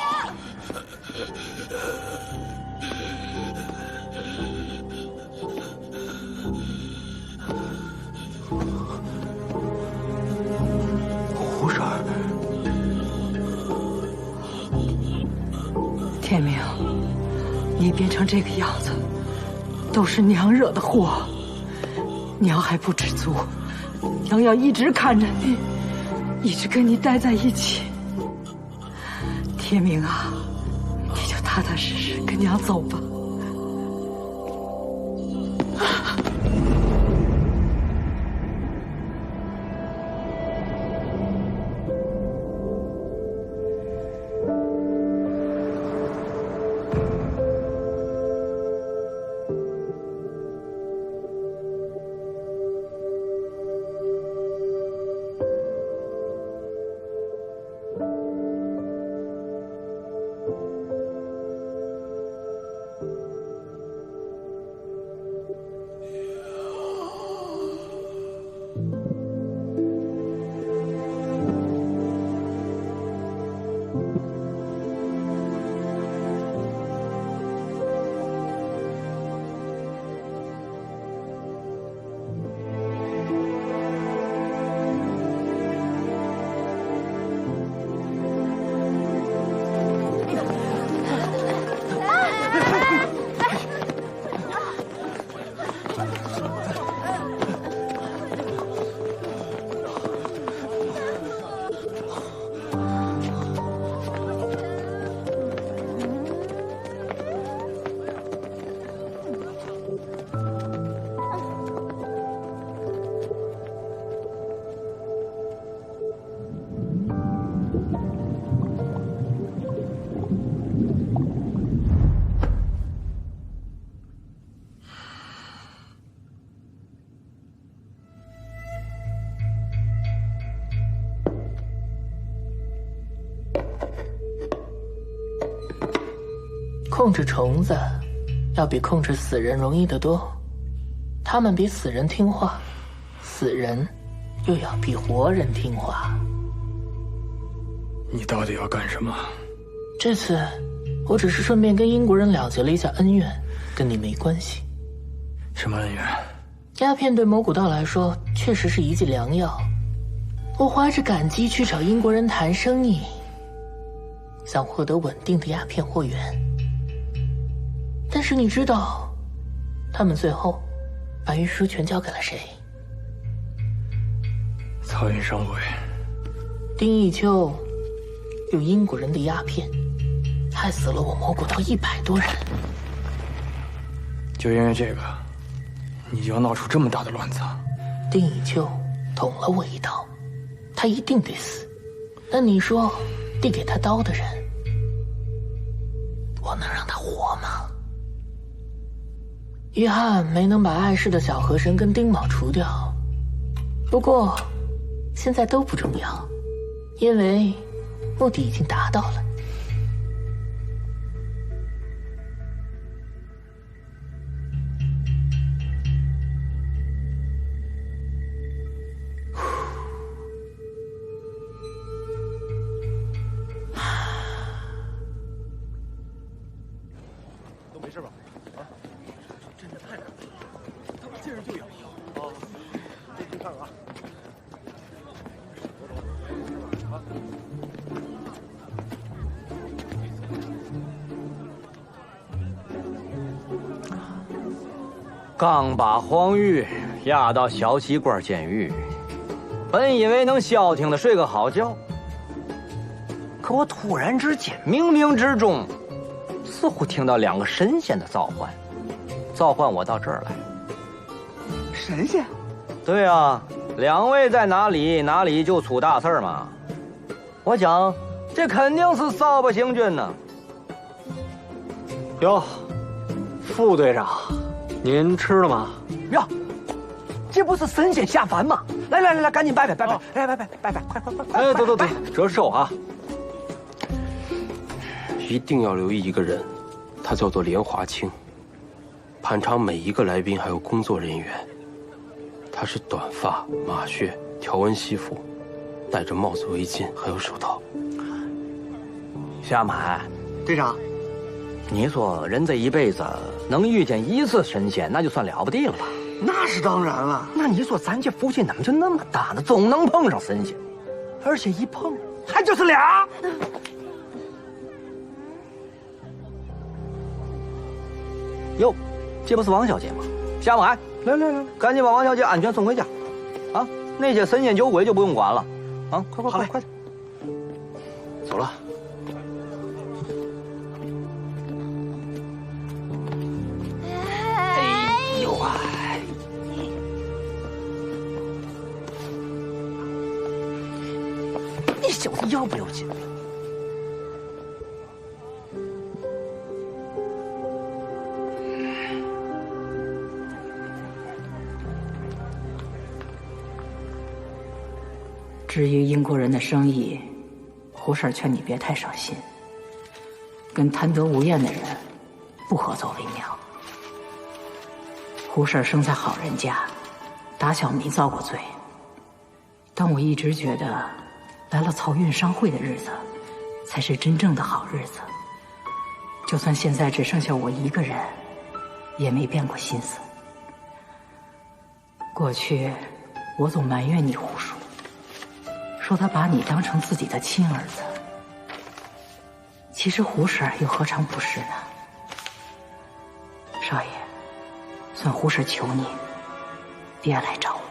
胡婶儿，天明，你变成这个样子，都是娘惹的祸。娘还不知足，娘要一直看着你，一直跟你待在一起。天明啊，你就踏踏实实跟娘走吧。控制虫子，要比控制死人容易得多。他们比死人听话，死人又要比活人听话。你到底要干什么？这次，我只是顺便跟英国人了结了一下恩怨，跟你没关系。什么恩怨？鸦片对蒙古道来说确实是一剂良药。我怀着感激去找英国人谈生意，想获得稳定的鸦片货源。但是你知道，他们最后把玉书全交给了谁？曹云商会。丁义秋用英国人的鸦片，害死了我魔古道100多人。就因为这个，你就要闹出这么大的乱子？丁义秋捅了我一刀，他一定得死。那你说，递给他刀的人，我能让他活吗？遗憾没能把碍事的小河神跟丁卯除掉，不过现在都不重要，因为目的已经达到了。都没事吧？啊，真的太难了，他们见人就咬。哦，这去看看啊。刚把黄玉押到小西关监狱，本以为能消停的睡个好觉，可我突然之间，冥冥之中，似乎听到2个神仙的召唤我到这儿来。神仙？对啊，2位在哪里，哪里就出大事嘛。我想，这肯定是扫把星君呢。哟，副队长，您吃了吗？呀，这不是神仙下凡吗？来，赶紧拜，快！哎，走，折寿啊！一定要留意一个人，他叫做莲华清，盘查每一个来宾还有工作人员。他是短发、马靴、条纹西服，戴着帽子、围巾，还有手套。夏满队长，你说人这一辈子能遇见1次神仙，那就算了不地了吧？那是当然了。那你说咱这福气怎么就那么大呢？总能碰上神仙，而且一碰还就是俩。哟，这不是王小姐吗？夏满，来，赶紧把王小姐安全送回家，啊，那些神仙酒鬼就不用管了，啊，快，走了。哎呦啊！你小子要不要紧？至于英国人的生意，胡婶劝你别太上心。跟贪得无厌的人不合作为妙。胡婶生在好人家，打小没遭过罪，但我一直觉得，来了漕运商会的日子，才是真正的好日子。就算现在只剩下我一个人，也没变过心思。过去，我总埋怨你胡叔，说他把你当成自己的亲儿子。其实胡婶又何尝不是呢？少爷，算胡婶求你，别来找我。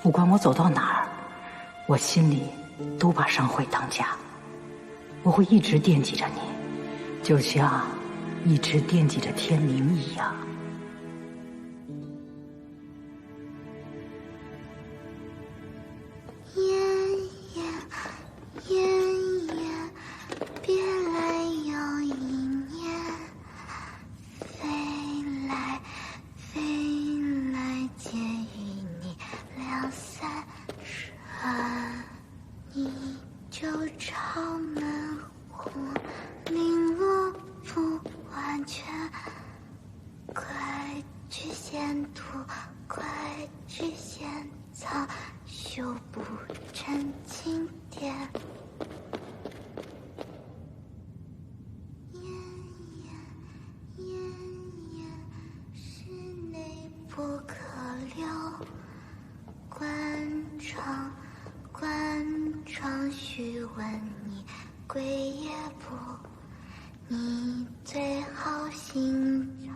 不管我走到哪儿，我心里都把商会当家。我会一直惦记着你，就像一直惦记着天明一样。燕燕，别来又一年，飞来见与你2、3声，你就朝门户，零落不完全，快去献土，快去献草，修补成经典。不可留，官场须问你归也不，你最好心照。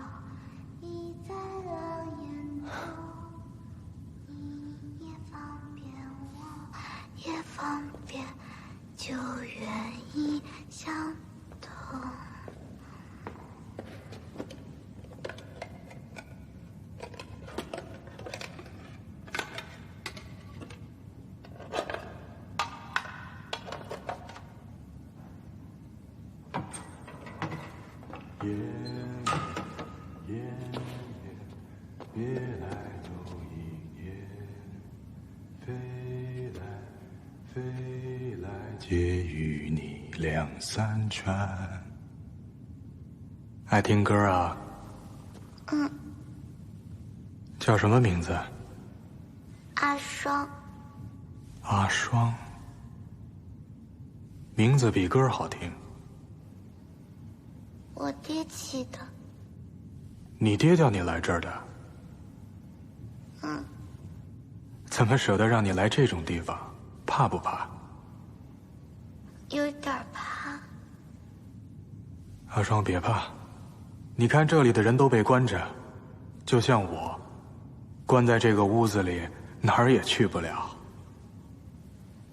别来走一夜，飞来飞来借与你两三串。爱听歌啊？嗯。叫什么名字？阿双。阿双。名字比歌好听。我爹起的。你爹叫你来这儿的？嗯。怎么舍得让你来这种地方？怕不怕？有点怕。阿双，别怕。你看这里的人都被关着，就像我，关在这个屋子里，哪儿也去不了。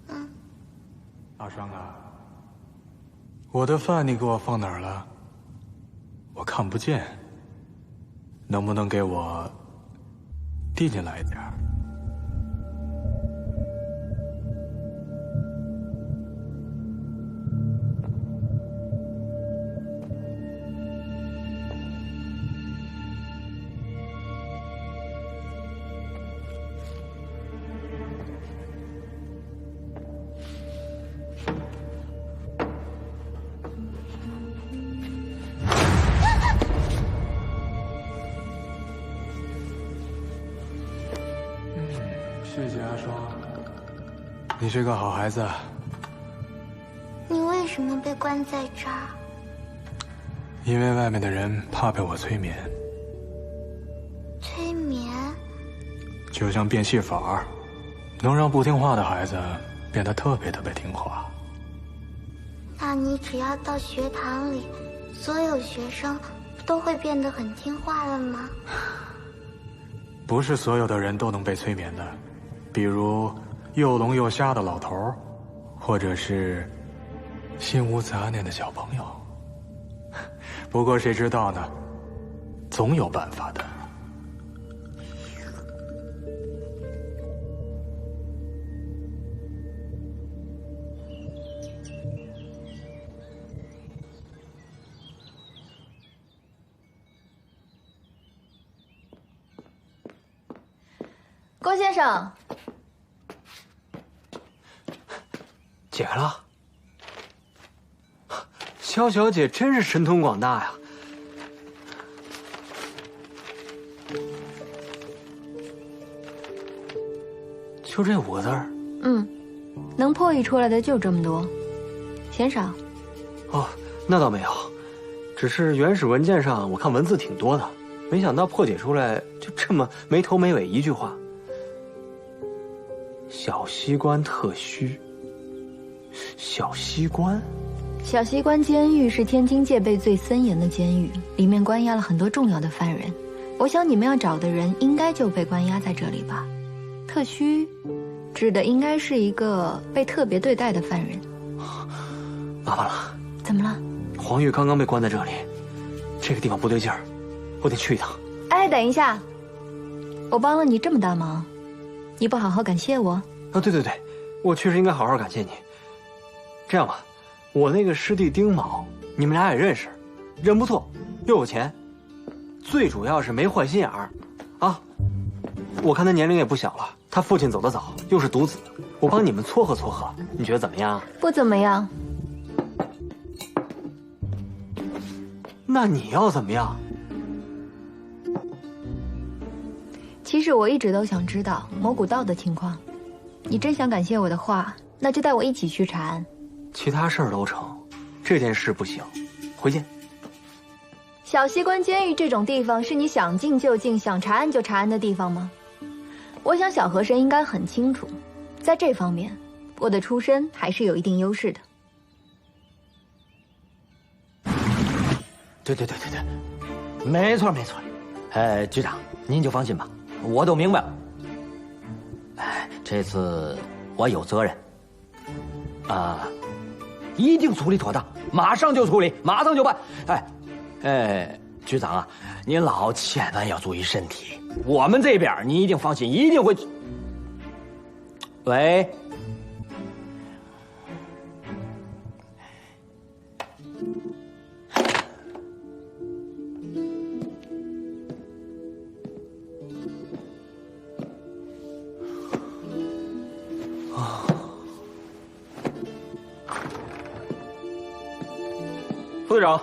嗯。阿双啊，我的饭你给我放哪儿了？我看不见，能不能给我递进来一点儿？谢谢阿双，你是个好孩子。你为什么被关在这儿？因为外面的人怕被我催眠。催眠？就像变戏法，能让不听话的孩子变得特别听话。那你只要到学堂里，所有学生都会变得很听话了吗？不是所有的人都能被催眠的。比如又聋又瞎的老头，或者是心无杂念的小朋友。不过谁知道呢？总有办法的。郭先生。解开了。萧小姐真是神通广大呀！就这5个字儿？嗯，能破译出来的就这么多，嫌少。哦，那倒没有，只是原始文件上我看文字挺多的，没想到破解出来就这么没头没尾一句话。小西关特需。小西关？小西关监狱是天津戒备最森严的监狱，里面关押了很多重要的犯人。我想你们要找的人应该就被关押在这里吧。特需，指的应该是一个被特别对待的犯人。麻烦了。怎么了？黄玉刚刚被关在这里，这个地方不对劲儿，我得去一趟。哎，等一下，我帮了你这么大忙，你不好好感谢我？啊，对，我确实应该好好感谢你。这样吧，我那个师弟丁卯，你们俩也认识，人不错，又有钱，最主要是没坏心眼儿，啊！我看他年龄也不小了，他父亲走得早，又是独子，我帮你们撮合撮合，你觉得怎么样？不怎么样。那你要怎么样？其实我一直都想知道魔古道的情况，你真想感谢我的话，那就带我一起去查案。其他事儿都成，这件事不行。回见。小西关监狱这种地方是你想进就进、想查案就查案的地方吗？我想小和珅应该很清楚，在这方面，我的出身还是有一定优势的。对，没错。局长，您就放心吧，我都明白了。哎，这次我有责任，一定处理妥当，马上就处理，马上就办。局长啊，您老千万要注意身体，我们这边你一定放心，一定会。喂。队长，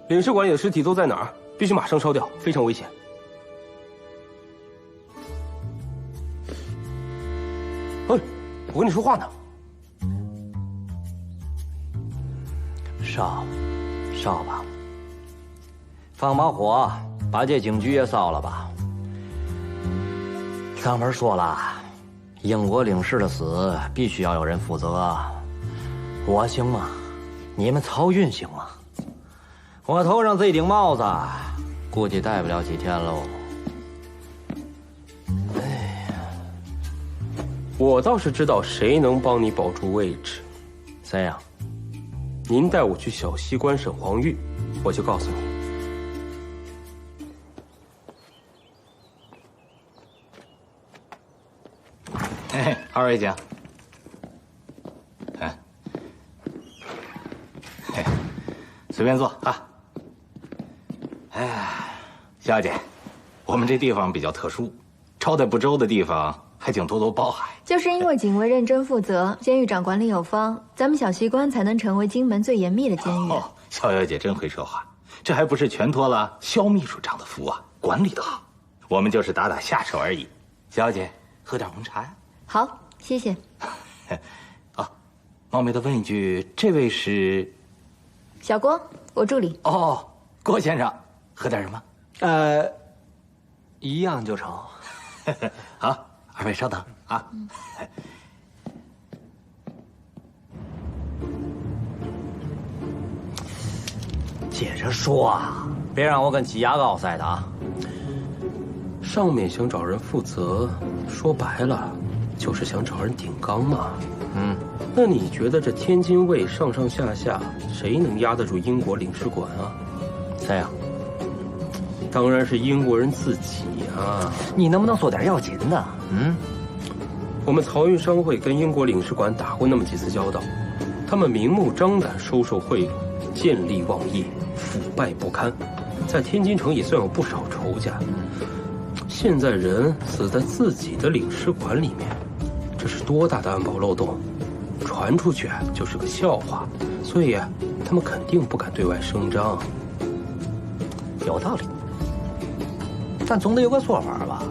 领事馆里的尸体都在哪儿？必须马上烧掉，非常危险。哎，我跟你说话呢。烧吧，放把火，把这警局也烧了吧。上面说了，英国领事的死必须要有人负责。我行吗？你们漕运行吗？我头上这顶帽子，估计戴不了几天喽。我倒是知道谁能帮你保住位置。谁呀？您带我去小西关审黄玉，我就告诉你。嘿，二位请。随便坐啊。哎呀，小姐，我们这地方比较特殊，招待不周的地方还请多多包涵。就是因为警卫认真负责，监狱长管理有方，咱们小西关才能成为金门最严密的监狱。逍遥姐真会说话，这还不是全托了萧秘书长的福啊，管理得好。我们就是打打下手而已。小姐，喝点红茶呀。好，谢谢。啊，冒昧的问一句，这位是？小郭，我助理。哦，郭先生，喝点什么？一样就成。好，二位稍等啊。接着说啊，别让我跟挤牙膏似的啊。上面想找人负责，说白了，就是想找人顶缸嘛。那你觉得这天津卫上上下下，谁能压得住英国领事馆啊？谁呀？当然是英国人自己啊！你能不能说点要紧的？我们漕运商会跟英国领事馆打过那么几次交道，他们明目张胆收受贿赂，见利忘义，腐败不堪，在天津城也算有不少仇家。现在人死在自己的领事馆里面，这是多大的安保漏洞？传出去就是个笑话，所以他们肯定不敢对外声张。有道理，但总得有个说法吧？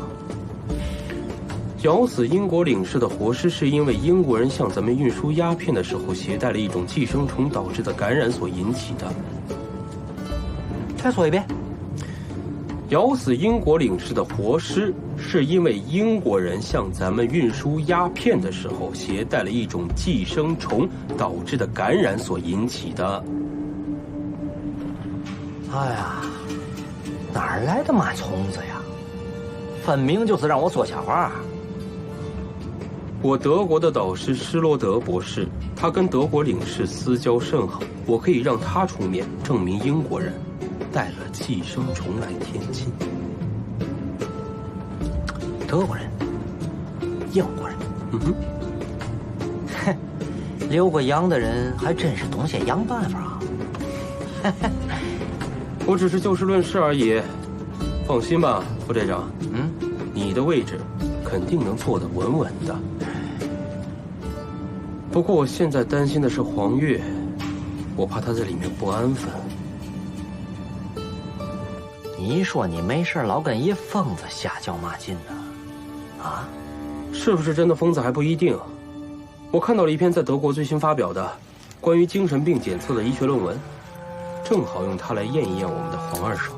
咬死英国领事的活尸是因为英国人向咱们运输鸦片的时候携带了一种寄生虫导致的感染所引起的。再说一遍。咬死英国领事的活尸是因为英国人向咱们运输鸦片的时候携带了一种寄生虫导致的感染所引起的。哎呀，哪儿来的马虫子呀？分明就是让我说瞎话。我德国的导师施罗德博士，他跟德国领事私交甚好，我可以让他出面证明英国人带了寄生虫来天津。德国人，英国人，哼，留过洋的人还真是懂些洋办法。我只是就事论事而已，放心吧，副队长。你的位置肯定能坐得稳稳的。不过我现在担心的是黄月，我怕他在里面不安分。你说你没事老跟一疯子瞎较嘛劲呢？啊？是不是真的疯子还不一定。我看到了一篇在德国最新发表的关于精神病检测的医学论文，正好用它来验一验我们的黄二手。